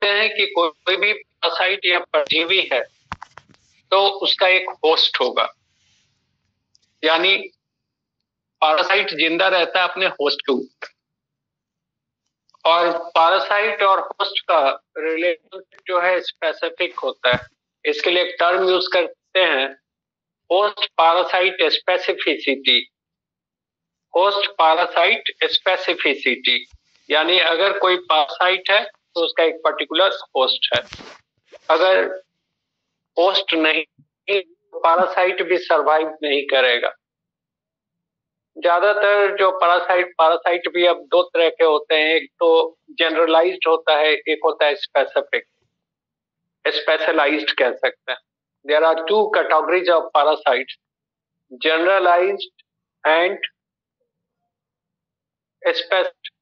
देखते हैं कि कोई भी पैरासाइट या परजीवी है तो उसका एक होस्ट होगा, यानी पैरासाइट जिंदा रहता है अपने होस्ट के ऊपर। और पैरासाइट और होस्ट का रिलेशनशिप जो है स्पेसिफिक होता है। इसके लिए एक टर्म यूज करते हैं, host parasite specificity. Host parasite specificity यानी अगर कोई पैरासाइट है तो उसका एक पर्टिकुलर होस्ट है। अगर होस्ट नहीं तो पैरासाइट भी सरवाइव नहीं करेगा। ज्यादातर जो पैरासाइट भी अब दो तरह के होते हैं, एक तो जनरलाइज्ड होता है, एक होता है स्पेसिफिक, स्पेशलाइज्ड कह सकते हैं। There are two categories of parasites, generalised and specific.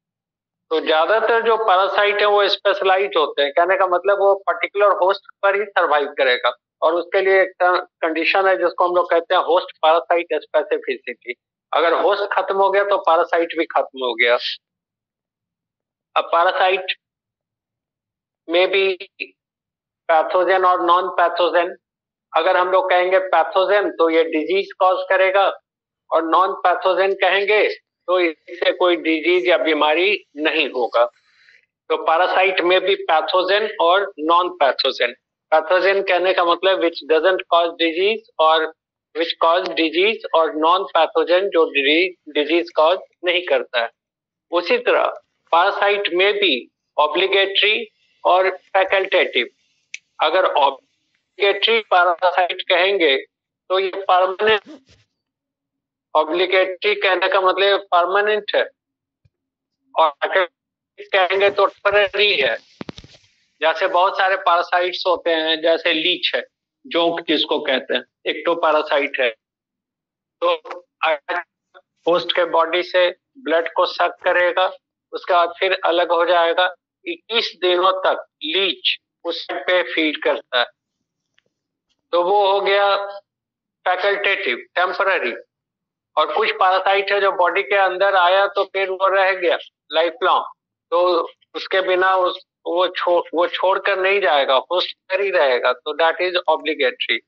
तो ज्यादातर जो पैरासाइट है वो स्पेशलाइज्ड होते हैं, कहने का मतलब वो पर्टिकुलर होस्ट पर ही सरवाइव करेगा। और उसके लिए एक कंडीशन है जिसको हम लोग कहते हैं होस्ट पैरासाइट स्पेसिफिसिटी। अगर होस्ट खत्म हो गया तो पैरासाइट भी खत्म हो गया। अब पैरासाइट में भी पैथोजन और नॉन पैथोजन। अगर हम लोग कहेंगे पैथोजन तो ये डिजीज कॉज करेगा, और नॉन पैथोजन कहेंगे तो इससे कोई डिजीज या बीमारी नहीं होगा। तो पैरासाइट में भी पैथोजन और नॉन पैथोजन। पैथोजन कहने का मतलब विच डजंट कॉज डिजीज, और विच कॉज डिजीज, और नॉन पैथोजन जो डिजीज कॉज नहीं करता है। उसी तरह पैरासाइट में भी ऑब्लिगेटरी और फैकल्टेटिव। अगर ऑब्लिगेटरी पैरासाइट कहेंगे तो ये परमानेंट, ऑब्लिगेटरी कहने का मतलब परमानेंट है, और कहेंगे तो टेम्पररी है। जैसे बहुत सारे पैरासाइट्स होते हैं, जैसे लीच है, जोंक जिसको कहते हैं, एक्टोपैरासाइट है। तो होस्ट के बॉडी से ब्लड को सक करेगा, उसके बाद फिर अलग हो जाएगा। 21 दिनों तक लीच उस पे फीड करता है। तो वो हो गया फैकल्टेटिव, टेम्पररी। और कुछ पैरासाइट है जो बॉडी के अंदर आया तो फिर वो रह गया लाइफ लॉन्ग, तो उसके बिना वो छोड़कर नहीं जाएगा, होस्ट पर ही रहेगा। तो दैट इज ऑब्लिगेटरी।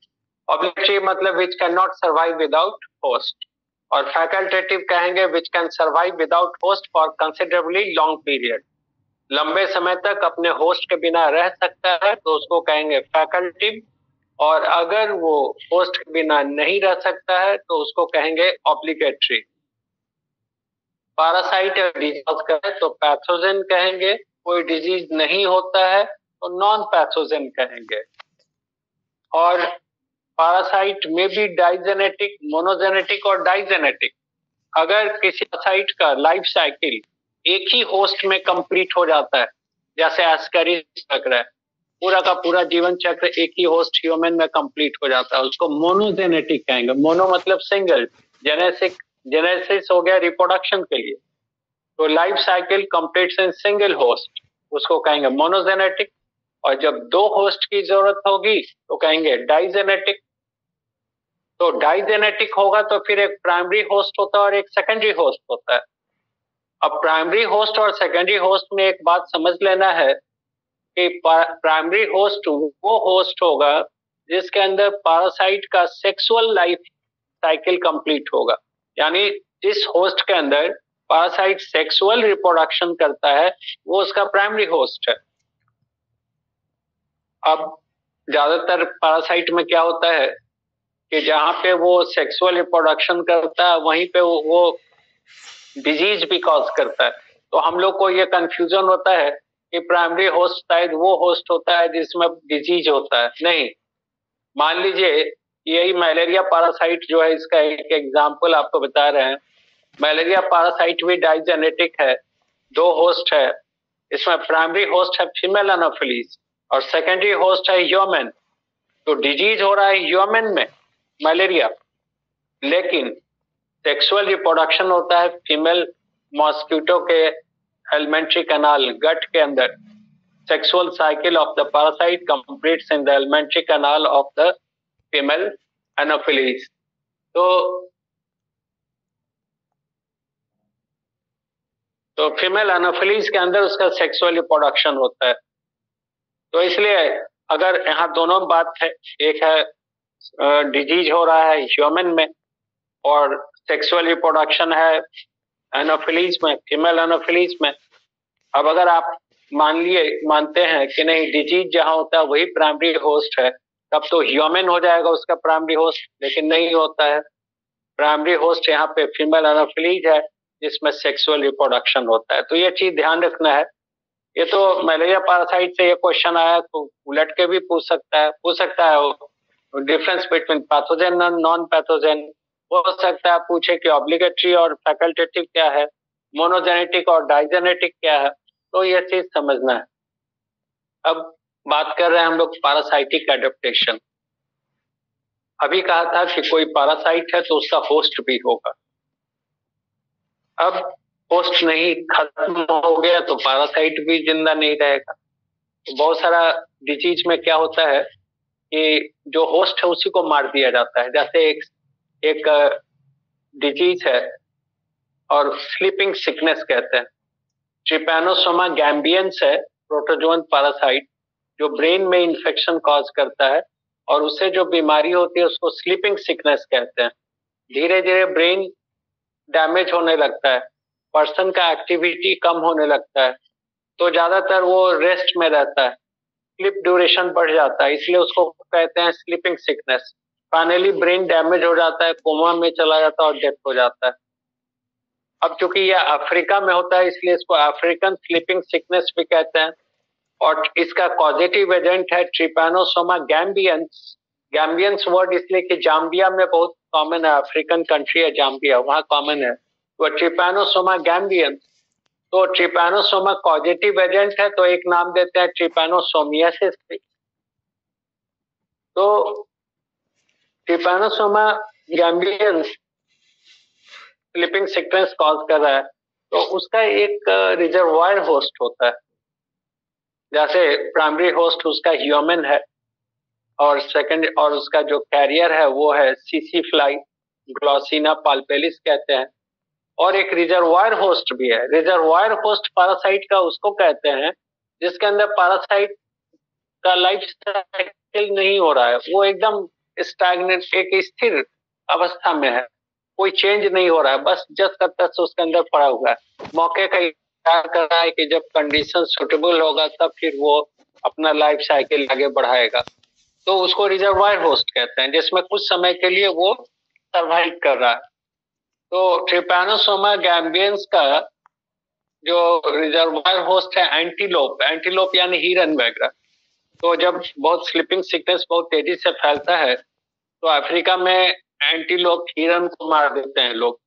ऑब्लिगेटरी मतलब which can not survive without host. और फैकल्टेटिव कहेंगे which can survive without host for considerably long period. लंबे समय तक अपने होस्ट के बिना रह सकता है तो उसको कहेंगे फैकल्टेटिव। और अगर वो होस्ट के बिना नहीं रह सकता है तो उसको कहेंगे ऑब्लिगेटरी। पैरासाइट डिजीज कहें तो पैथोजन कहेंगे, कोई डिजीज नहीं होता है तो नॉन पैथोजन कहेंगे। और पैरासाइट में भी डाइजेनेटिक, मोनोजेनेटिक और डाइजेनेटिक। अगर किसी पैरासाइट का लाइफ साइकिल एक ही होस्ट में कंप्लीट हो जाता है, जैसे एस्केरिस चक्र है, पूरा का पूरा जीवन चक्र एक ही होस्ट ह्यूमन में कंप्लीट हो जाता है, उसको मोनोजेनेटिक कहेंगे। मोनो मतलब सिंगल, जेनेसिस हो गया रिप्रोडक्शन के लिए। तो life cycle completes in single host, उसको कहेंगे मोनोजेनेटिक। और जब दो होस्ट की जरूरत होगी तो कहेंगे डाइजेनेटिक। तो डाइजेनेटिक होगा तो फिर एक प्राइमरी होस्ट होता है और एक सेकेंडरी होस्ट होता है। अब प्राइमरी होस्ट और सेकेंडरी होस्ट में एक बात समझ लेना है कि प्राइमरी होस्ट वो होस्ट होगा जिसके अंदर पैरासाइट का सेक्सुअल लाइफ साइकिल कंप्लीट होगा। यानी जिस होस्ट के अंदर पैरासाइट सेक्सुअल रिप्रोडक्शन करता है वो उसका प्राइमरी होस्ट है। अब ज्यादातर पैरासाइट में क्या होता है कि जहां पे वो सेक्सुअल रिप्रोडक्शन करता है वहीं पे वो डिजीज भी कॉज करता है। तो हम लोग को ये कंफ्यूजन होता है कि प्राइमरी होस्ट शायद वो होस्ट होता है जिसमें डिजीज होता है। नहीं, मान लीजिए यही मलेरिया पैरासाइट जो है, इसका एक एग्जांपल आपको बता रहे हैं। मलेरिया पैरासाइट भी डाइजेनेटिक है, दो होस्ट है। इसमें प्राइमरी होस्ट है फीमेल एनोफिलीज और सेकेंडरी होस्ट है ह्यूमन। तो डिजीज हो रहा है ह्यूमन में मलेरिया, लेकिन सेक्सुअल रिप्रोडक्शन होता है फीमेल मॉस्किटो के एलिमेंट्री कैनाल, गट के अंदर। Sexual cycle of the parasite completes in the alimentary canal of the female anopheles. तो फीमेल एनोफिलीज के अंदर उसका सेक्सुअल रिप्रोडक्शन होता है। तो इसलिए अगर यहाँ दोनों बात है, एक है डिजीज हो रहा है ह्यूमन में और सेक्सुअल रिप्रोडक्शन है एनोफिलीज में, फीमेल एनोफिलीज में। अब अगर आप मानते हैं कि नहीं डिजीज जहां होता है वही प्राइमरी होस्ट है, तब तो ह्यूमन हो जाएगा उसका प्राइमरी होस्ट, लेकिन नहीं होता है। प्राइमरी होस्ट यहाँ पे फीमेल एनोफिलीज है जिसमें सेक्सुअल रिप्रोडक्शन होता है। तो ये चीज ध्यान रखना है। ये तो मलेरिया पैरासाइट से ये क्वेश्चन आया तो उलट के भी पूछ सकता है वो डिफरेंस बिटवीन पैथोजन और नॉन पैथोजन। हो सकता है पूछे कि ऑब्लिगेटरी और फैकल्टेटिव क्या है, मोनोजेनेटिक और डाइजेनेटिक क्या है। तो ये चीज समझना है। अब बात कर रहे हैं हम लोग पैरासाइटिक एडेप्टेशन। अभी कहा था कि कोई पैरासाइट है तो उसका होस्ट भी होगा। अब होस्ट नहीं खत्म हो गया तो पैरासाइट भी जिंदा नहीं रहेगा। तो बहुत सारा डिजीज में क्या होता है कि जो होस्ट है उसी को मार दिया जाता है। जैसे एक डिजीज है और स्लीपिंग सिकनेस कहते हैं। ट्रिपैनोसोमा गैम्बियंस है प्रोटोजोन पैरासाइट जो ब्रेन में इंफेक्शन कॉज करता है और उससे जो बीमारी होती है उसको स्लीपिंग सिकनेस कहते हैं। धीरे धीरे ब्रेन डैमेज होने लगता है, पर्सन का एक्टिविटी कम होने लगता है, तो ज्यादातर वो रेस्ट में रहता है, स्लीप ड्यूरेशन बढ़ जाता है, इसलिए उसको कहते हैं sleeping sickness. Finally brain damage हो जाता है, कोमा में चला जाता है और डेथ हो जाता है। अब चूंकि यह अफ्रीका में होता है इसलिए इसको अफ्रीकन स्लीपिंग सिकनेस भी कहते हैं। और इसका पॉजिटिव एजेंट है ट्रिपैनोसोमा गैम्बियंस। गैम्बियंस वर्ड इसलिए कि जाम्बिया में बहुत कॉमन है, अफ्रीकन कंट्री है जाम्बिया, वहां कॉमन है। तो ट्रिपैनोसोमा गैम्बियंस, तो ट्रिपैनोसोमा पॉजिटिव एजेंट है तो एक नाम देते हैं ट्रिपैनोसोमियासिस। तो Trypanosoma gambiense sleeping sickness cause कर रहा है तो उसका एक रिजर्वायर होस्ट होता है। जैसे प्राइमरी होस्ट उसका ह्यूमन है और सेकंड और उसका जो कैरियर है वो है सीसी फ्लाई, ग्लॉसिना पाल्पेलिस कहते हैं। और एक रिजर्वायर होस्ट भी है। रिजर्वायर होस्ट पैरासाइट का उसको कहते हैं जिसके अंदर पैरासाइट का लाइफ साइकिल नहीं हो रहा है, वो एकदम स्टैग्नेंट एक स्थिर अवस्था में है, कोई चेंज नहीं हो रहा है, बस जस का तस उसके अंदर पड़ा हुआ है। मौके का इंतजार कर रहा है कि जब कंडीशन सुटेबल होगा तब फिर वो अपना लाइफ साइकिल आगे बढ़ाएगा। तो उसको रिजर्वायर होस्ट कहते हैं जिसमें कुछ समय के लिए वो सरवाइव कर रहा है। तो ट्रिपैनोसोमा गैम्बियंस का जो रिजर्वायर होस्ट है एंटीलोप, एंटीलोप यानी हिरन वगैरह। तो जब बहुत स्लीपिंग सिकनेस बहुत तेजी से फैलता है तो अफ्रीका में एंटीलोप हिरन को मार देते हैं। लोग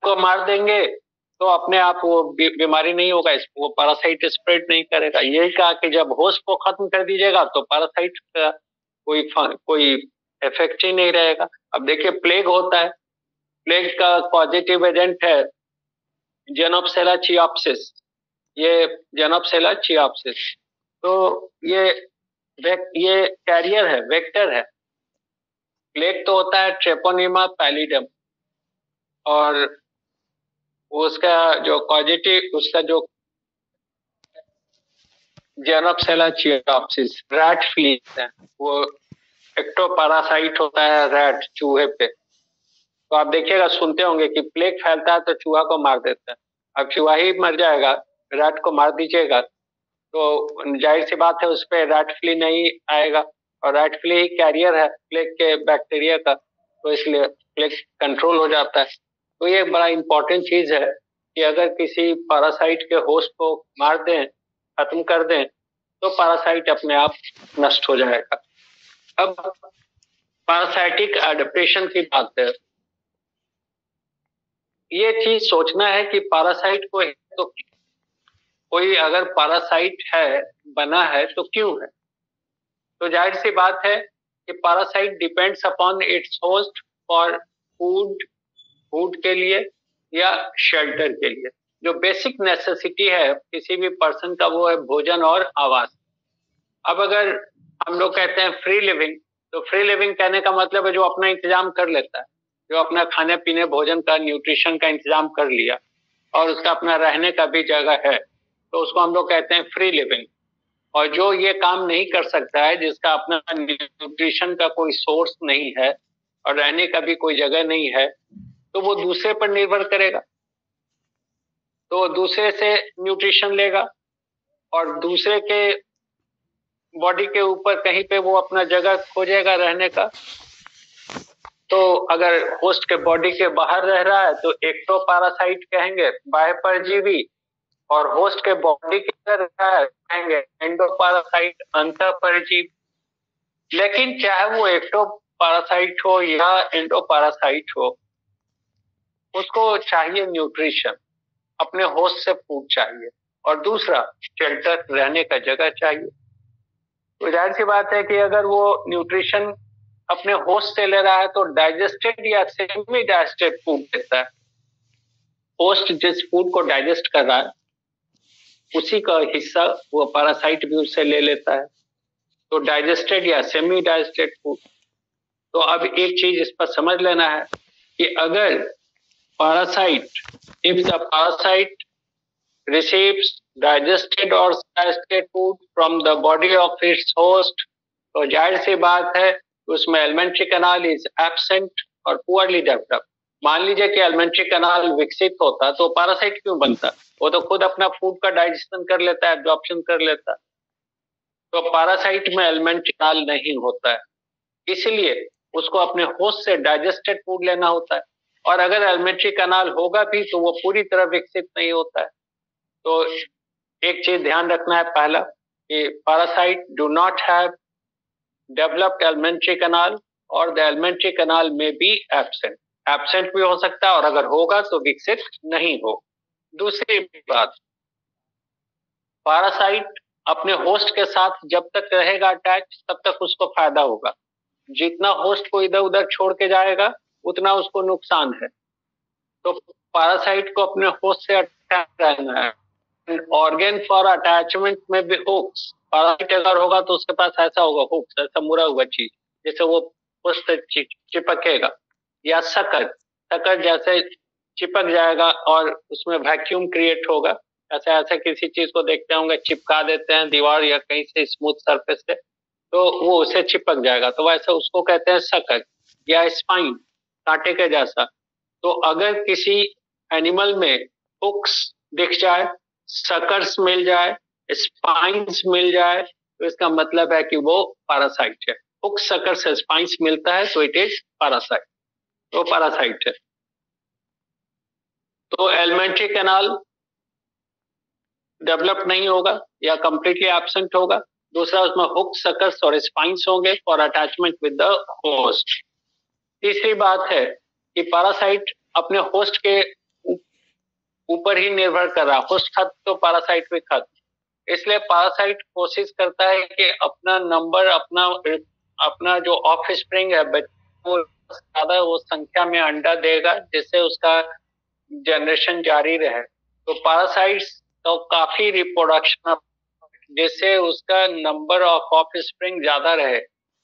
को मार देंगे तो अपने आप वो बीमारी नहीं होगा, इसको वो पैरासाइट स्प्रेड नहीं करेगा। यही कहा कि जब होस्ट को खत्म कर दीजिएगा तो पैरासाइट का कोई इफेक्ट ही नहीं रहेगा। अब देखिए प्लेग होता है, प्लेग का पॉजिटिव एजेंट है जेनोप्सेला चियाप्सिस। ये जेनोप्सेला चियाप्सिस, तो ये कैरियर है, वेक्टर है। प्लेग तो होता है ट्रेपोनिमा पैलिडम और उसका जो पॉजिटिव उसका जो जेनोप्सेला चियाप्सिस रैट फ्लीज है, वो एक्टोपैरासाइट होता है रैट, चूहे पे। तो आप देखिएगा सुनते होंगे कि प्लेग फैलता है तो चूहा को मार देता है। अब चूहा ही मर जाएगा, रैट को मार दीजिएगा तो जाहिर सी बात है उस पर रैट फ्ली नहीं आएगा, और रैट फ्ली ही कैरियर है प्लेग के बैक्टीरिया का, तो इसलिए प्लेग कंट्रोल हो जाता है। तो ये बड़ा इंपॉर्टेंट चीज है कि अगर किसी पैरासाइट के होस्ट को मार दें, खत्म कर दें, तो पैरासाइट अपने आप नष्ट हो जाएगा। अब पैरासाइटिक एडेप्टेशन की बात है। ये चीज सोचना है कि पैरासाइट को तो कोई अगर पैरासाइट है बना है तो क्यों है। तो जाहिर सी बात है कि parasite depends upon its host for food के लिए या शेल्टर के लिए। जो बेसिक नेसेसिटी है किसी भी पर्सन का वो है भोजन और आवास। अब अगर हम लोग कहते हैं फ्री लिविंग, तो फ्री लिविंग कहने का मतलब है जो अपना इंतजाम कर लेता है, जो अपना खाने पीने भोजन का न्यूट्रिशन का इंतजाम कर लिया और उसका अपना रहने का भी जगह है, तो उसको हम लोग कहते हैं फ्री लिविंग। और जो ये काम नहीं कर सकता है, जिसका अपना न्यूट्रिशन का कोई सोर्स नहीं है और रहने का भी कोई जगह नहीं है, तो वो दूसरे पर निर्भर करेगा, तो दूसरे से न्यूट्रिशन लेगा और दूसरे के बॉडी के ऊपर कहीं पे वो अपना जगह खोजेगा रहने का। तो अगर होस्ट के बॉडी के बाहर रह रहा है तो एक्टोपैरासाइट कहेंगे, बाह्य परजीवी, और होस्ट के बॉडी के अंदर रह रहा है कहेंगे एंडोपैरासाइट, अंतः परजीवी। लेकिन चाहे वो एक्टोपैरासाइट हो या एंडोपैरासाइट हो, उसको चाहिए न्यूट्रिशन, अपने होस्ट से फूड चाहिए, और दूसरा शेल्टर, रहने का जगह चाहिए। तो जाहिर सी बात है कि अगर वो न्यूट्रिशन अपने होस्ट से ले रहा है तो डाइजेस्टेड या सेमी डाइजेस्टेड फूड देता है। होस्ट जिस फूड को डाइजेस्ट कर रहा है उसी का हिस्सा वो पैरासाइट भी उससे ले लेता है, तो डाइजेस्टेड या सेमी डाइजेस्टेड फूड। तो अब एक चीज इस पर समझ लेना है कि अगर parasite, if the parasite receives digested or digested food from the body of its host, तो जाहिर सी बात है उसमें एलिमेंट्री कैनाल इज एब्सेंट और पुअरली डेवलप्ड। मान लीजिए कि एलिमेंट्री कैनाल विकसित होता तो पैरासाइट क्यों बनता? वो तो खुद अपना फूड का डाइजेशन कर लेता है, एब्जॉर्प्शन कर लेता। तो पैरासाइट में एलिमेंट्री कैनाल नहीं होता है, इसलिए उसको अपने होस्ट से डाइजेस्टेड फूड लेना होता है। और अगर एलिमेंट्री कैनाल होगा भी तो वो पूरी तरह विकसित नहीं होता है। तो एक चीज ध्यान रखना है, पहला कि parasite do not have developed alimentary canal और द एलिमेंट्री कैनाल में बी एब्सेंट, एब्सेंट भी हो सकता है और अगर होगा तो विकसित नहीं हो। दूसरी बात, पैरासाइट अपने होस्ट के साथ जब तक रहेगा अटैच तब तक उसको फायदा होगा, जितना होस्ट को इधर उधर छोड़ के जाएगा उतना उसको नुकसान है। तो पैरासाइट को अपने होस्ट से अटैच रहना है। ऑर्गन फॉर अटैचमेंट में भी हुक्स, पैरासाइट अगर होगा तो उसके पास ऐसा होगा हुक्स, ऐसा मुड़ा हुआ चीज, जैसे वो होस्ट से चिपकेगा, या सकर जैसे चिपक जाएगा और उसमें वैक्यूम क्रिएट होगा। ऐसे ऐसे किसी चीज को देखते होंगे, चिपका देते हैं दीवार या कहीं से स्मूथ सरफेस से, तो वो उसे चिपक जाएगा, तो वैसे उसको कहते हैं सकर, या स्पाइन, कांटे के जैसा। तो अगर किसी एनिमल में हुक्स दिख जाए, सकर्स मिल जाए, स्पाइन्स मिल जाए, तो इसका मतलब है कि वो पैरासाइट है। हुक सकर से स्पाइन्स मिलता है तो इट इज पैरासाइट, तो पैरासाइट है। तो एलिमेंट्री कैनाल डेवलप नहीं होगा या कंप्लीटली एब्सेंट होगा। दूसरा, उसमें हुक सकर्स और स्पाइन्स होंगे for attachment with the host. तीसरी बात है कि पैरासाइट अपने होस्ट के ऊपर ही निर्भर कर रहा, होस्ट खत्म तो पैरासाइट भी खत्म। इसलिए पैरासाइट कोशिश करता है कि अपना नंबर, अपना जो ऑफ स्प्रिंग है वो ज्यादा वो संख्या में अंडा देगा जिससे उसका जनरेशन जारी रहे। तो पैरासाइट्स तो काफी रिप्रोडक्शन जिससे उसका नंबर ऑफ स्प्रिंग ज्यादा रहे,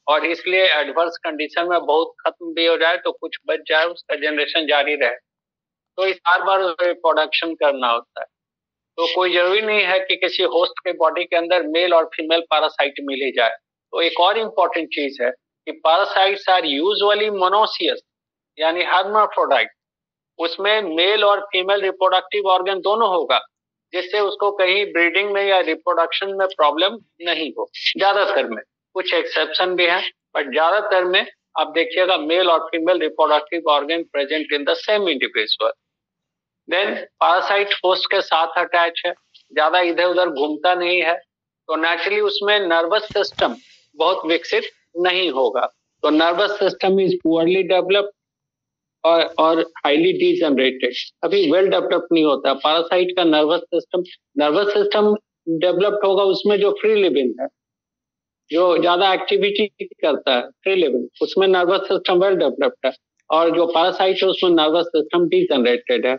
और इसलिए एडवर्स कंडीशन में बहुत खत्म भी हो जाए तो कुछ बच जाए, उसका जनरेशन जारी रहे। तो इस बार रिप्रोडक्शन करना होता है। तो कोई जरूरी नहीं है कि किसी होस्ट के बॉडी के अंदर मेल और फीमेल पैरासाइट मिल ही जाए। तो एक और इम्पोर्टेंट चीज है कि पैरासाइट्स आर यूजुअली मोनोसियस यानी हर्माफ्रोडाइट, उसमें मेल और फीमेल रिप्रोडक्टिव ऑर्गन दोनों होगा, जिससे उसको कहीं ब्रीडिंग में या रिप्रोडक्शन में प्रॉब्लम नहीं हो। ज्यादातर में, कुछ एक्सेप्शन भी है, बट ज्यादातर में आप देखिएगा मेल और female reproductive organ present in the same individual. Then parasite host के साथ अटैच है, ज्यादा इधर उधर घूमता नहीं है, तो नेचुरली उसमें नर्वस सिस्टम बहुत विकसित नहीं होगा। तो nervous system is poorly developed और हाईली डीजनरेटेड, अभी वेल डेवलप्ड नहीं होता। पैरासाइट का नर्वस सिस्टम डेवलप्ड होगा उसमें जो फ्री लिविंग है, जो ज्यादा एक्टिविटी करता है, फ्री लिविंग, उसमें नर्वस सिस्टम वेल डेवलप्ड है। और जो पैरासाइट है उसमें नर्वस सिस्टम डीजनरेटेड है।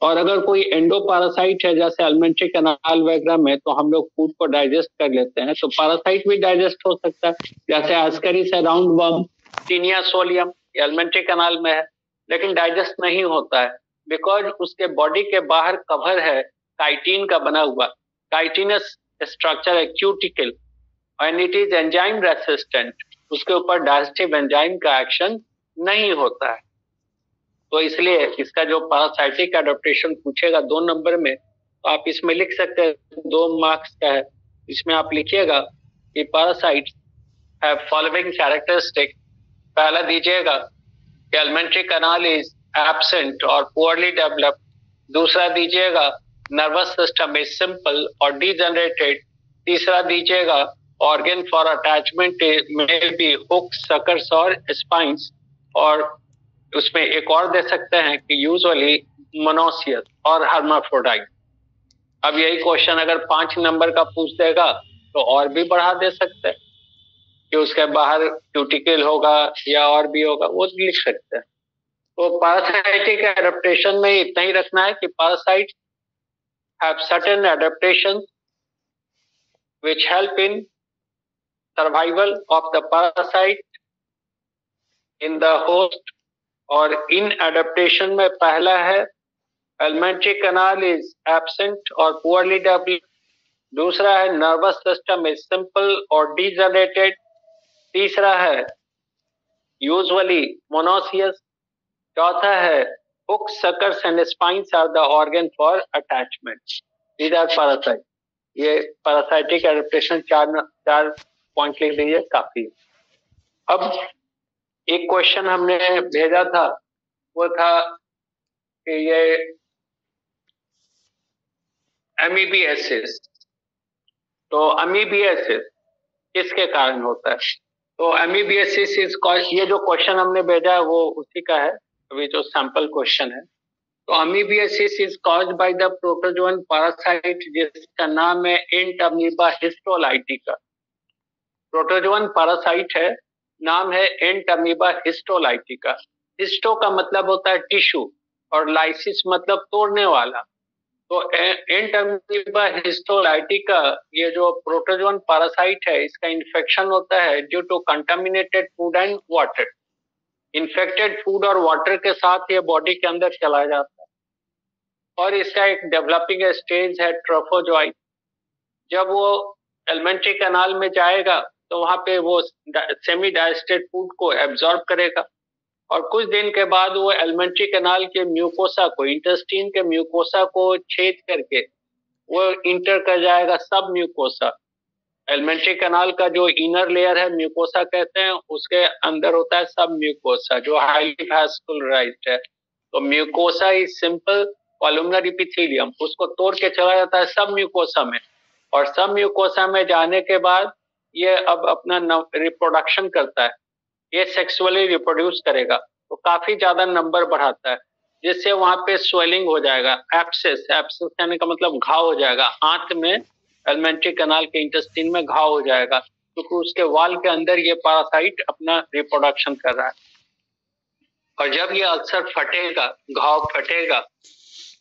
और अगर कोई एंडो पैरासाइट है जैसे एलिमेंट्री कैनाल वगैरह में, तो हम लोग फूड को डाइजेस्ट कर लेते हैं, तो पैरासाइट भी डाइजेस्ट हो सकता है, जैसे एस्करिस है, roundworm, Taenia solium, alimentary canal में है, लेकिन डाइजेस्ट नहीं होता है बिकॉज उसके बॉडी के बाहर कवर है काइटिन का बना हुआ, काइटिनस स्ट्रक्चर है cuticle and it is enzyme resistant, उसके ऊपर डाइजेस्टिव एंजाइम का एक्शन नहीं होता है। तो इसलिए इसका जो पैरासाइटिक एडेप्टेशन पूछेगा 2 नंबर में, तो आप इसमें लिख सकते हैं, 2 मार्क्स का है, इसमें आप लिखिएगा कि पैरासाइट्स हैव फॉलोइंग कैरेक्टरिस्टिक। पहला दीजिएगा कि एलिमेंट्री कैनाल इज एब्सेंट और पुअरली डेवलप्ड। दूसरा दीजिएगा नर्वस सिस्टम इज सिंपल और डीजनरेटेड। तीसरा दीजिएगा ऑर्गन फॉर अटैचमेंट में भी हुक, सकर्स और स्पाइंस। और उसमें एक और दे सकते हैं कि यूजुअली मोनोसियस और हर्माफ्रोडाइट। अब यही क्वेश्चन अगर 5 नंबर का पूछ देगा तो और भी बढ़ा दे सकते हैं कि उसके बाहर क्यूटिकल होगा या और भी होगा, वो लिख सकते हैं। तो पैरासाइटिक एडेप्टेशन में इतना ही रखना है कि parasite have certain adaptation which help in survival of the parasite in the host. और इन एडेप्टेशन में पहला है एलिमेंट्री कैनाल इज एब्सेंट और पुअरली डेवलप्ड। दूसरा है नर्वस सिस्टम इज सिंपल और डीजनरेटेड। तीसरा है यूजुअली मोनोसियस। चौथा है hook, suckers and spines are the organ for attachment. These are parasite. ये पैरासाइटिक एडेप्टेशन 4 पॉइंट लिख दीजिए, काफी। अब एक क्वेश्चन हमने भेजा था, वो था कि ये अमीबियासिस, तो अमीबियासिस किसके कारण होता है? तो अमीबियासिस इज कॉज, ये जो क्वेश्चन हमने भेजा है वो उसी का है, अभी जो सैंपल क्वेश्चन है। तो amoebiasis is caused by the protozoan parasite जिसका नाम है एंट अमीबा हिस्टोलाइटिका। प्रोटोजोअन पैरासाइट है, नाम है एंट अमीबा हिस्टोलाइटिका। हिस्टो का मतलब होता है टिश्यू और लाइसिस मतलब तोड़ने वाला। तो एंट अमीबा हिस्टोलाइटिका ये जो प्रोटोजोअन पैरासाइट है, इसका इन्फेक्शन होता है due to contaminated food and water. Infected food और वाटर के साथ ये बॉडी के अंदर चला जाता है और इसका एक डेवलपिंग स्टेज है ट्रोफोजोइट। जब वो एलिमेंट्री कैनाल में जाएगा तो वहां पे वो सेमी डाइजेस्टेड फूड को एब्जॉर्ब करेगा और कुछ दिन के बाद वो एलिमेंट्री कैनाल के म्यूकोसा को, इंटेस्टाइन के म्यूकोसा को छेद करके वो इंटर कर जाएगा सब म्यूकोसा। एलिमेंट्री कैनाल का जो इनर लेयर है म्यूकोसा कहते हैं, उसके अंदर होता है सब म्यूकोसा जो हाईली वास्कुलराइज्ड है। तो mucosa is simple columnar epithelium, उसको तोड़ के चला जाता है सब म्यूकोसा में और सब म्यूकोसा में जाने के बाद ये अब अपना रिप्रोडक्शन करता है, ये सेक्सुअली रिप्रोड्यूस करेगा तो काफी ज्यादा नंबर बढ़ाता है, जिससे वहां पे स्वेलिंग हो जाएगा, एब्सेस, एब्सेस कहने का मतलब घाव हो जाएगा, आंत में एलिमेंट्री कैनाल के इंटेस्टाइन में घाव हो जाएगा क्योंकि उसके वाल के अंदर ये पैरासाइट अपना रिप्रोडक्शन कर रहा है। और जब ये अल्सर फटेगा, घाव फटेगा,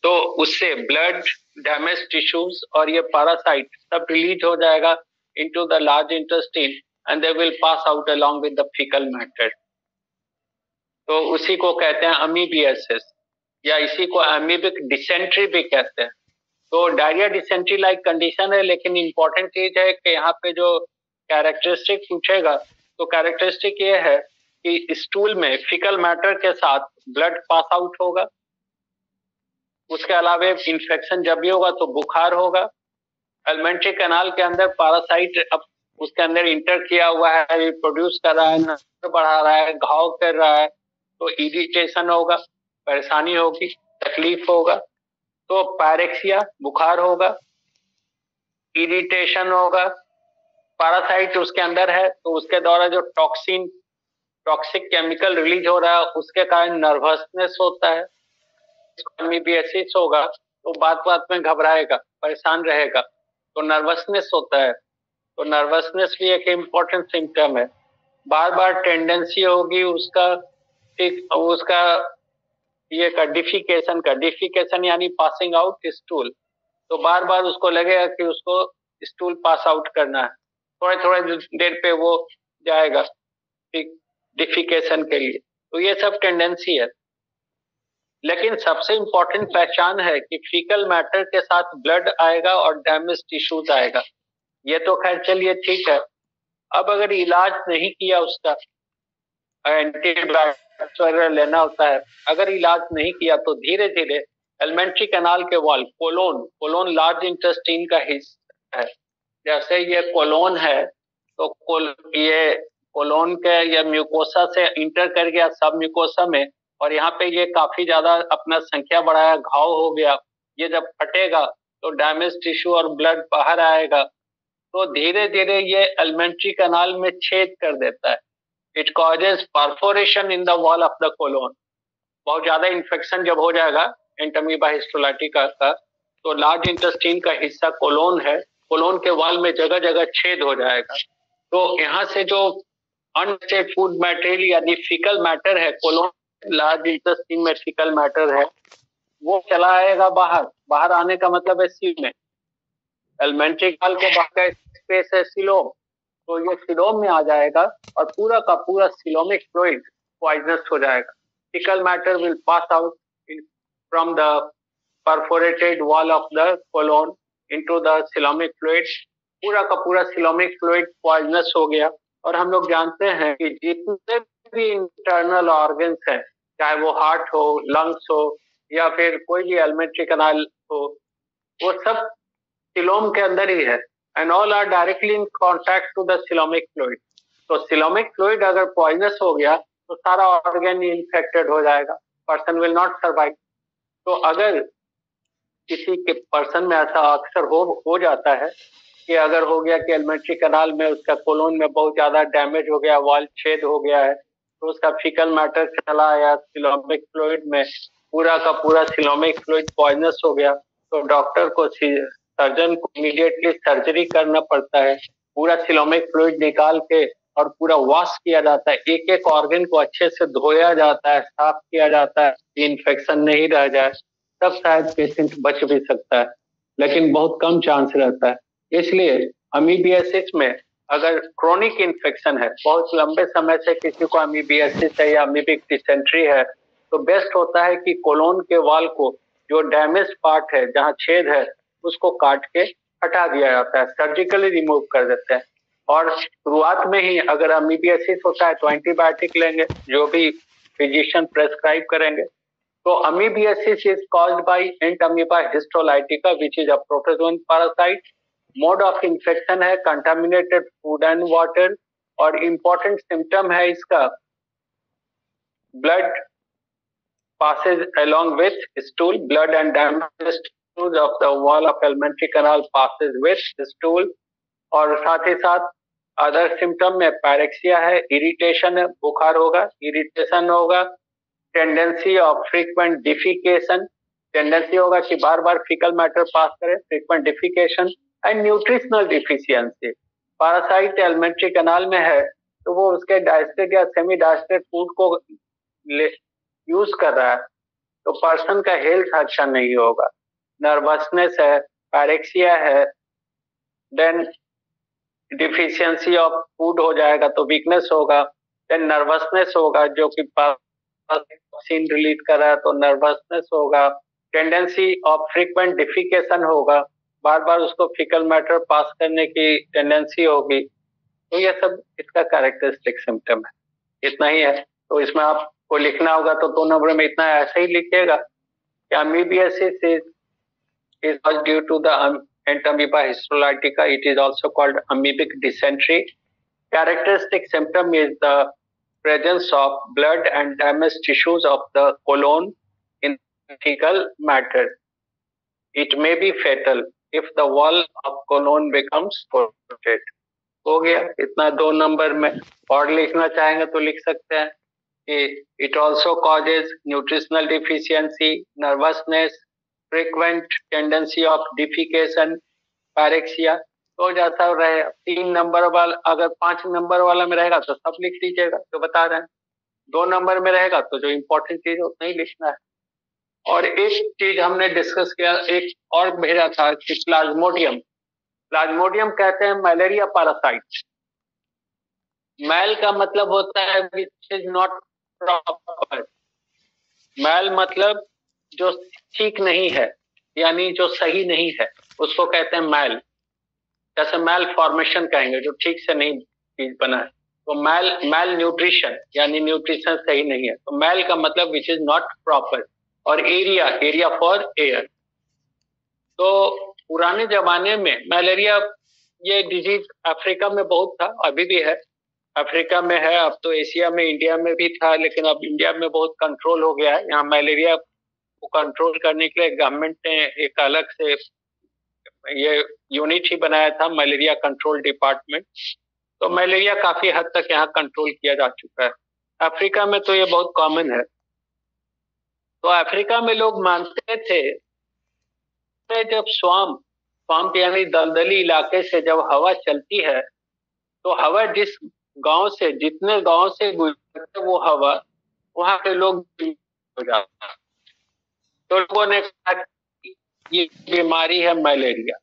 तो उससे ब्लड, डैमेज टिश्यूज और ये पैरासाइट सब रिलीज हो जाएगा into the large intestine and they will pass out along with the fecal matter। तो उसी को कहते हैं अमीबियासिस या इसी को अमीबिक डिसेंट्री भी कहते हैं। तो डायरिया डिसेंट्री लाइक कंडीशन है, लेकिन इंपॉर्टेंट चीज है कि यहाँ पे जो कैरेक्टरिस्टिक पूछेगा तो कैरेक्टरिस्टिक ये है कि स्टूल में फिकल मैटर के साथ ब्लड पास आउट होगा। उसके अलावा इन्फेक्शन जब भी होगा तो बुखार होगा। एलिमेंट्री कैनाल के अंदर पैरासाइट अब उसके अंदर इंटर किया हुआ है, रिप्रोड्यूस कर रहा है, नंबर बढ़ा रहा है, घाव कर रहा है, तो इरिटेशन होगा, परेशानी होगी, तकलीफ होगा, तो पैरेक्सिया बुखार होगा, इरिटेशन होगा। पैरासाइट उसके अंदर है तो उसके द्वारा जो टॉक्सिक केमिकल रिलीज हो रहा है उसके कारण नर्वसनेस होता है। अमीबियासिस होगा तो बात बात में घबराएगा, परेशान रहेगा, तो नर्वसनेस होता है। तो नर्वसनेस भी एक इम्पोर्टेंट सिम्टम है। बार बार टेंडेंसी होगी उसका ये का डिफिकेशन यानी पासिंग आउट स्टूल, तो बार बार उसको लगेगा कि उसको स्टूल पास आउट करना है, थोड़े थोड़े देर पे वो जाएगा डिफिकेशन के लिए, तो ये सब टेंडेंसी है। लेकिन सबसे इंपॉर्टेंट पहचान है कि फीकल मैटर के साथ ब्लड आएगा और डैमेज टिश्यूज आएगा। ये तो खैर चलिए ठीक है। अब अगर इलाज नहीं किया उसका, एंटीबायोटिक्स वगैरह लेना होता है, अगर इलाज नहीं किया तो धीरे धीरे एलिमेंट्री कैनाल के wall, colon, colon large intestine का हिस्सा है, जैसे ये कोलोन है तो ये कोलोन के या म्यूकोसा से इंटर कर गया सब म्यूकोसा में, और यहाँ पे ये काफी ज्यादा अपना संख्या बढ़ाया, घाव हो गया, ये जब फटेगा तो डैमेज टिश्यू और ब्लड बाहर आएगा, तो धीरे धीरे ये एलिमेंट्री कैनाल में छेद कर देता है। It causes perforation in the wall of the colon. बहुत ज्यादा इन्फेक्शन जब हो जाएगा एंटामीबा हिस्टोलाइटिका का, तो लार्ज इंटेस्टाइन का हिस्सा कोलोन है, कोलोन के वॉल में जगह जगह छेद हो जाएगा। तो यहाँ से जो अनस्टेड फूड मटेरियल यानी फीकल मैटर है, कोलोन लार्ज इंटेस्टाइन में फीकल मैटर है, वो चला आएगा बाहर। बाहर आने का मतलब है सील में, एलिमेंट्री कैनाल के बाहर का स्पेस है सिलोम, तो ये सिलोम में आ जाएगा और पूरा का पूरा सिलोमिक फ्लूइड पॉइजनस हो जाएगा। Faecal matter will pass out from the perforated wall of the colon into the coelomic fluid, पूरा का पूरा सिलोमिक फ्लूइड पॉइजनस हो गया। और हम लोग जानते हैं कि जितने भी इंटरनल ऑर्गन्स हैं, चाहे वो हार्ट हो, लंग्स हो, या फिर कोई भी एलिमेंट्री कैनाल हो, वो सब सिलोम के अंदर ही है, and all are directly in contact to the coelomic fluid. तो सिलोमिक फ्लूइड अगर पॉइजनस हो गया तो सारा ऑर्गन इन्फेक्टेड हो जाएगा, पर्सन विल नॉट सर्वाइव। तो अगर किसी के पर्सन में ऐसा अक्सर हो जाता है कि अगर हो गया कि एलिमेंट्री कैनाल में उसका कोलोन में बहुत ज्यादा डैमेज हो गया, वॉल छेद हो गया है, तो उसका फीकल मैटर चला आया सिलोमिक फ्लूइड में, पूरा का पूरा सिलोमिक फ्लूइड पॉइजनस हो गया, तो डॉक्टर को, सर्जन को इमीडिएटली सर्जरी करना पड़ता है, पूरा सिलोमिक फ्लूइड निकाल के और पूरा वॉश किया जाता है, एक एक ऑर्गन को अच्छे से धोया जाता है, साफ किया जाता है, इन्फेक्शन नहीं रह जाए, तब शायद पेशेंट बच भी सकता है, लेकिन बहुत कम चांस रहता है। इसलिए अमीबियासिस में अगर क्रोनिक इन्फेक्शन है, बहुत लंबे समय से किसी को अमीबियासिस है या अमीबिक डिसेंट्री है, तो बेस्ट होता है कि कोलोन के वॉल को, जो डैमेज पार्ट है, जहाँ छेद है, उसको काट के हटा दिया जाता है, सर्जिकली रिमूव कर देते हैं। और शुरुआत में ही अगर अमीबियासिस होता है तो एंटीबायोटिक लेंगे, जो भी फिजिशियन प्रेस्क्राइब करेंगे। तो amoebiasis is caused by Entamoeba histolytica which is a protozoan parasite. Mode of infection है कंटामिनेटेड फूड एंड वाटर, और इंपॉर्टेंट सिम्टम है इसका blood passes along with stool, blood and damaged tissues of the wall of alimentary canal passes with stool। और साथ ही साथ other symptom में pyrexia है, irritation है, बुखार होगा, इरिटेशन होगा, tendency of frequent defecation, tendency होगा कि बार बार फीकल मैटर पास करे, frequent defecation, and nutritional deficiency. Parasite elementary canal में है तो वो उसके डाइजेस्टेड या सेमी डाइजेस्टेड फूड को यूज कर रहा है, तो पर्सन का हेल्थ अच्छा नहीं होगा, नर्वसनेस है, पैरेक्सिया है, देन डिफिशियंसी ऑफ फूड हो जाएगा तो वीकनेस होगा, देन नर्वसनेस होगा, जो कि टॉक्सिन रिलीज कर रहा है तो नर्वसनेस होगा, टेंडेंसी ऑफ फ्रीक्वेंट डिफिकेशन होगा, बार बार उसको फीकल मैटर पास करने की टेंडेंसी होगी। तो ये सब इसका कैरेक्टरिस्टिक सिम्टम है, इतना ही है। तो इसमें आपको लिखना होगा तो 2 नंबर में इतना ऐसे ही लिखिएगा कि amoebiasis is due to the Entamoeba histolytica. It is also called amoebic dysentery. Characteristic symptom is the presence of blood and damaged tissues of the colon in fecal matter. It may be fatal if the wall of colon becomes corroded. हो गया इतना 2 number में। और लिखना चाहेंगे तो लिख सकते हैं कि it also causes nutritional deficiency, nervousness, frequent tendency of defecation, pyrexia। तो जैसा रहे 3 नंबर वाला, अगर 5 नंबर वाला में रहेगा तो सब लिख लीजिएगा जो बता रहे हैं, 2 नंबर में रहेगा तो जो इम्पोर्टेंट चीज उतना ही लिखना है। और एक चीज हमने डिस्कस किया, एक और भेजा था कि प्लाज्मोडियम, प्लाज्मोडियम कहते हैं मलेरिया पैरासाइट। मैल का मतलब होता है विच इज नॉट प्रॉपर, मैल मतलब जो ठीक नहीं है, यानी जो सही नहीं है, उसको कहते हैं मैल। जैसे मैल फॉर्मेशन कहेंगे, जो ठीक से नहीं चीज बना है, तो मैल न्यूट्रिशन यानी न्यूट्रिशन सही नहीं है, तो मैल का मतलब विच इज नॉट प्रॉपर। और एरिया फॉर एयर। तो पुराने जमाने में मलेरिया ये डिजीज अफ्रीका में बहुत था, अभी भी है, अफ्रीका में है, अब तो एशिया में इंडिया में भी था, लेकिन अब इंडिया में बहुत कंट्रोल हो गया है। यहाँ मलेरिया को कंट्रोल करने के लिए गवर्नमेंट ने एक अलग से ये यूनिट ही बनाया था, मलेरिया कंट्रोल डिपार्टमेंट। तो मलेरिया काफी हद तक यहाँ कंट्रोल किया जा चुका है। अफ्रीका में तो ये बहुत कॉमन है। तो अफ्रीका में लोग मानते थे जब स्वाम्प यानी दलदली इलाके से जब हवा चलती है, तो हवा जितने गांव से गुजरते वो हवा, वहां के लोग हो जाते हैं। तो लोगों ने कहा कि ये बीमारी है मलेरिया,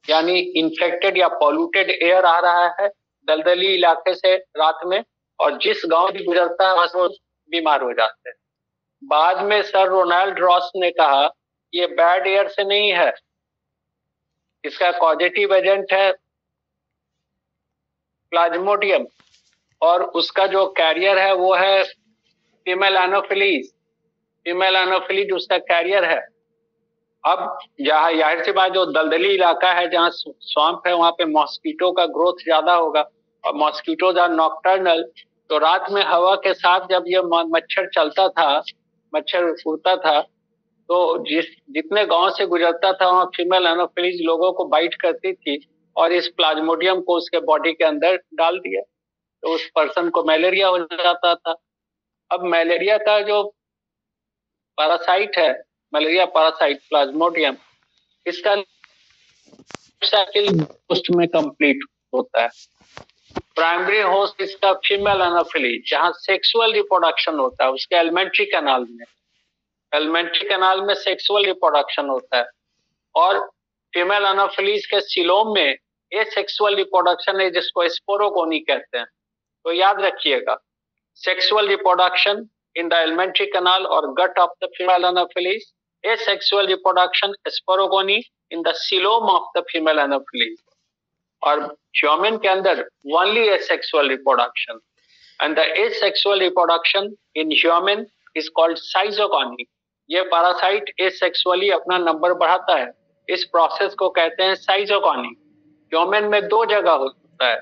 यानी इन्फेक्टेड या पॉल्यूटेड एयर आ रहा है दलदली इलाके से रात में, और जिस गांव भी गुजरता है वहां से वो बीमार हो जाते हैं। बाद में सर रोनाल्ड रॉस ने कहा ये बैड एयर से नहीं है, इसका कॉजेटिव एजेंट है प्लाज्मोडियम, और उसका जो कैरियर है वो है फीमेल एनोफिलीज उसका कैरियर है। अब जहाँ जाहिर सी बात, जो दलदली इलाका है जहाँ स्वाम्प है, वहां पे मॉस्किटो का ग्रोथ ज्यादा होगा, और मॉस्किटोज आर नॉक्टर्नल। तो रात में हवा के साथ जब ये मच्छर चलता था, मच्छर उड़ता था, तो जितने गांव से गुजरता था वहां फीमेल एनोफिलीज लोगों को बाइट करती थी, और इस प्लाज्मोडियम को उसके बॉडी के अंदर डाल दिया, तो उस पर्सन को मलेरिया हो जाता था। अब मलेरिया का जो पैरासाइट है, मलेरिया पैरासाइट प्लाज्मोडियम, इसका साइकिल होस्ट में कंप्लीट होता है। प्राइमरी होस्ट इसका फीमेल एनोफिलीज, जहां सेक्सुअल रिप्रोडक्शन होता है, उसके एलिमेंट्री कैनाल में सेक्सुअल रिप्रोडक्शन होता है। और फीमेल एनोफिलीज के सीलोम में ये सेक्सुअल रिप्रोडक्शन है, जिसको स्पोरोगोनी कहते हैं। तो याद रखिएगा, sexual reproduction in the alimentary canal or gut of the female anopheles, asexual reproduction sporogony in the coelom of the female anopheles, और ह्यूमन के अंदर only asexual reproduction, and the asexual reproduction in human is called साइजोगोनी। ये parasite asexually अपना number बढ़ाता है, इस process को कहते हैं साइजोगोनी। ह्यूमन में दो जगह होता है,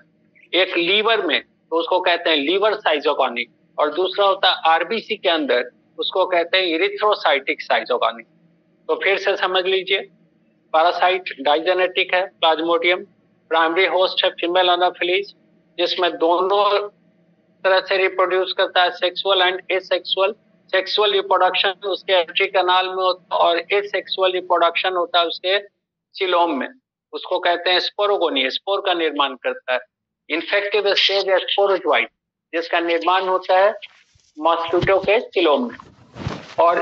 एक लीवर में, तो उसको कहते हैं लीवर साइजोगोनी, और दूसरा होता है आरबीसी के अंदर, उसको कहते हैं इरिथ्रोसाइटिक साइजोगोनी। तो फिर से समझ लीजिए, पैरासाइट डाइजेनेटिक है प्लाज्मोडियम, प्राइमरी होस्ट है फीमेल एनोफिलीज, जिसमें दोनों तरह से रिप्रोड्यूस करता है, sexual and asexual. Sexual reproduction उसके एंट्री कैनाल में होता है, और एसेक्सुअल रिप्रोडक्शन होता है उसके सीलोम में, उसको कहते हैं स्पोरोगोनी, स्पोर का निर्माण करता है। इन्फेक्टिव स्टेज है स्पोरोजोइट, जिसका निर्माण होता है मॉस्किटो के सीलोम में। और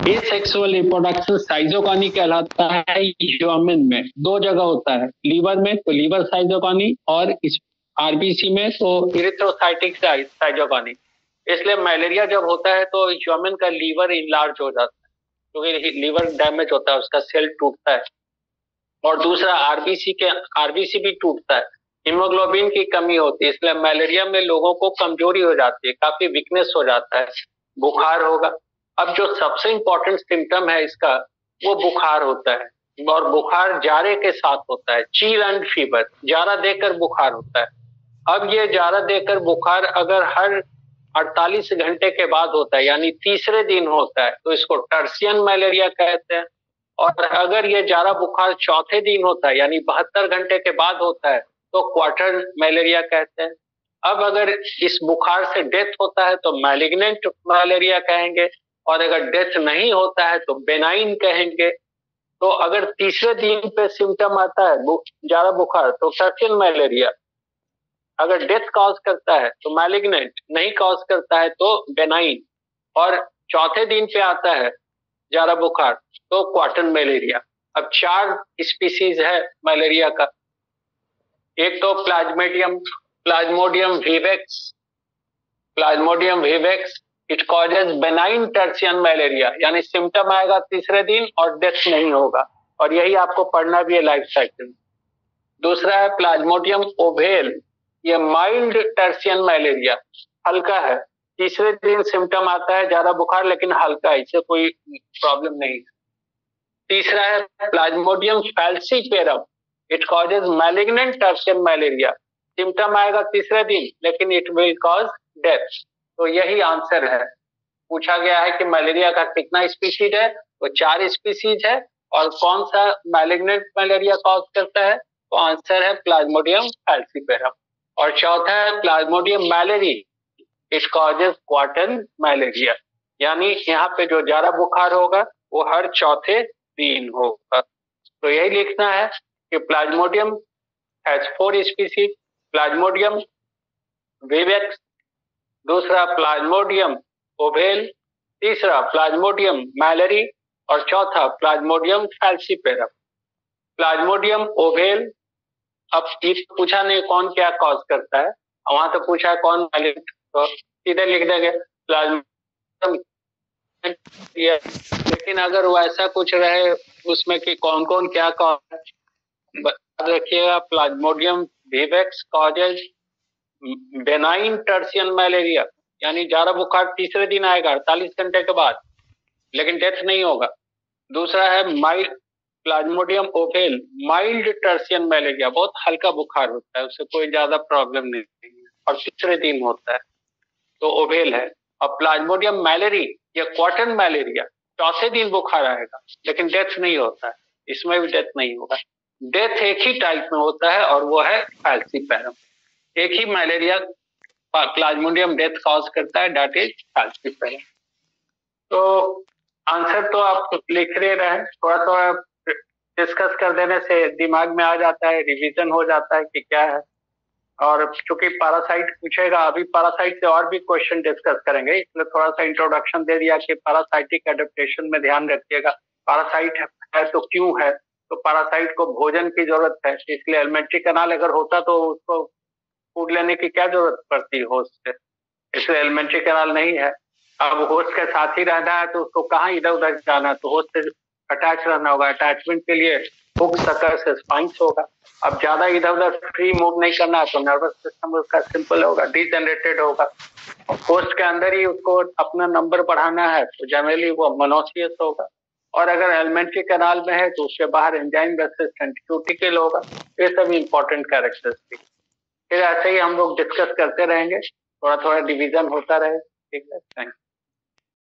एसेक्सुअल रिप्रोडक्शन साइजोगोनी कहलाता है। ह्यूमन में दो जगह होता है, लीवर में तो लीवर साइजोगोनी, और इस आरबीसी में तो इरिथ्रोसाइटिक साइजोगोनी। इसलिए मलेरिया जब होता है तो ह्यूमन का लीवर इनलार्ज हो जाता है, क्योंकि लीवर डैमेज होता है, उसका सेल टूटता है। और दूसरा आरबीसी भी टूटता है, हीमोग्लोबिन की कमी होती है, इसलिए मलेरिया में लोगों को कमजोरी हो जाती है, काफी वीकनेस हो जाता है, बुखार होगा। अब जो सबसे इंपॉर्टेंट सिम्टम है इसका, वो बुखार होता है, और बुखार जाड़े के साथ होता है, चिल एंड फीवर, जाड़ा देकर बुखार होता है। अब ये जाड़ा देकर बुखार अगर हर 48 घंटे के बाद होता है, यानी तीसरे दिन होता है, तो इसको टर्सियन मलेरिया कहते हैं। और अगर ये जाड़ा बुखार चौथे दिन होता है, यानी 72 घंटे के बाद होता है, तो क्वार्टर मलेरिया कहते हैं। अब अगर इस बुखार से डेथ होता है तो मैलिग्नेंट मलेरिया कहेंगे, और अगर डेथ नहीं होता है तो बेनाइन कहेंगे। तो अगर तीसरे दिन पे सिम्टम आता है ज्यादा बुखार, तो टर्सियन मलेरिया। अगर डेथ कॉज करता है तो मैलिग्नेंट, नहीं कॉज करता है तो बेनाइन, और चौथे दिन पे आता है ज्यादा बुखार तो क्वार्टर मलेरिया। अब 4 स्पीसीज है मलेरिया का। एक तो plasmodium vivax, it causes benign tertian malaria, यानी सिम्टम आएगा तीसरे दिन और डेथ नहीं होगा, और यही आपको पढ़ना भी है लाइफ साइकिल। दूसरा है प्लाज्मोडियम ओवेल, ये माइल्ड टर्शियन मलेरिया, हल्का है। तीसरे दिन सिम्टम आता है ज्यादा बुखार, लेकिन हल्का है, इससे कोई प्रॉब्लम नहीं। तीसरा है Plasmodium falciparum, it causes malignant tertian malaria, symptom आएगा तीसरे दिन, लेकिन इट विल कॉज डेथ। तो यही आंसर है। पूछा गया है कि मलेरिया का कितना स्पीशीज है, तो 4 स्पीशीज है। और कौन सा मैलिग्नेंट मलेरिया कॉज करता है, तो आंसर है प्लाज्मोडियम फैल्सीपेरम। और चौथा है प्लाज्मोडियम मैलेरी, इट कॉजेज क्वार्टन मलेरिया, यानी यहाँ पे जो ज्यादा बुखार होगा वो हर चौथे दिन होगा। तो यही लिखना है कि Plasmodium has 4 species, Plasmodium vivax, दूसरा प्लाज्मोडियम ओवेल, तीसरा प्लाज्मोडियम मैलेरी, और चौथा प्लाज्मोडियम फैल्सीपेरम। प्लाज्मोडियम ओवेल, अब ये पूछा नहीं कौन क्या कॉज करता है, वहां तो पूछा है कौन मैलेरी, तो सीधे लिख देंगे प्लाज्मोडियम। लेकिन अगर वैसा कुछ रहे उसमें कि कौन कौन क्या कॉज, रखिएगा Plasmodium vivax causes benign tertian malaria, यानी ज्यादा बुखार तीसरे दिन आएगा 48 घंटे के बाद, लेकिन डेथ नहीं होगा। दूसरा है mild Plasmodium oval, mild tertian malaria, बहुत हल्का बुखार होता है, उससे कोई ज्यादा प्रॉब्लम नहीं है, और तीसरे दिन होता है, तो ओवेल है। और प्लाज्मोडियम मैलेरी, या क्वार्टन मलेरिया, चौथे दिन बुखार आएगा, लेकिन डेथ नहीं होता है, इसमें भी डेथ नहीं होगा। डेथ एक ही टाइप में होता है, और वो है फैल्सीपेरम। एक ही मलेरिया प्लाज्मोडियम डेथ कॉज करता है, दैट इज फैल्सीपेरम। तो आंसर तो आप लिख रहे रहे, थोड़ा थोड़ा डिस्कस कर देने से दिमाग में आ जाता है, रिवीजन हो जाता है कि क्या है। और चूंकि पैरासाइट पूछेगा, अभी पैरासाइट से और भी क्वेश्चन डिस्कस करेंगे, इसलिए थोड़ा सा इंट्रोडक्शन दे दिया कि पैरासाइटिक एडेप्टेशन में ध्यान रखिएगा। पैरासाइट है तो क्यों है, तो पैरासाइट को भोजन की जरूरत है, इसलिए एलिमेंट्री कैनाल अगर होता तो उसको फूड लेने की क्या जरूरत पड़ती होस्ट से, इसलिए एलिमेंट्री कैनाल नहीं है। अब होस्ट के साथ ही रहना है तो उसको कहाँ इधर उधर जाना है, तो होस्ट से अटैच रहना होगा। अटैचमेंट के लिए हुक सकर्स स्पाइंस होगा। अब ज्यादा इधर उधर फ्री मूव नहीं करना है तो नर्वस सिस्टम उसका सिंपल होगा, डिजेनरेटेड होगा। होस्ट के अंदर ही उसको अपना नंबर बढ़ाना है तो जनरली वो मोनोसियस होगा। और अगर एलिमेंट्री कैनाल में है तो उसके बाहर एंजाइम रेसिस्टेंट क्यूटिकल होगा। ये सब इंपॉर्टेंट कैरेक्टरिस्टिक। फिर ऐसे ही हम लोग डिस्कस करते रहेंगे, थोड़ा थोड़ा डिवीजन होता रहे। ठीक है, थैंक यू।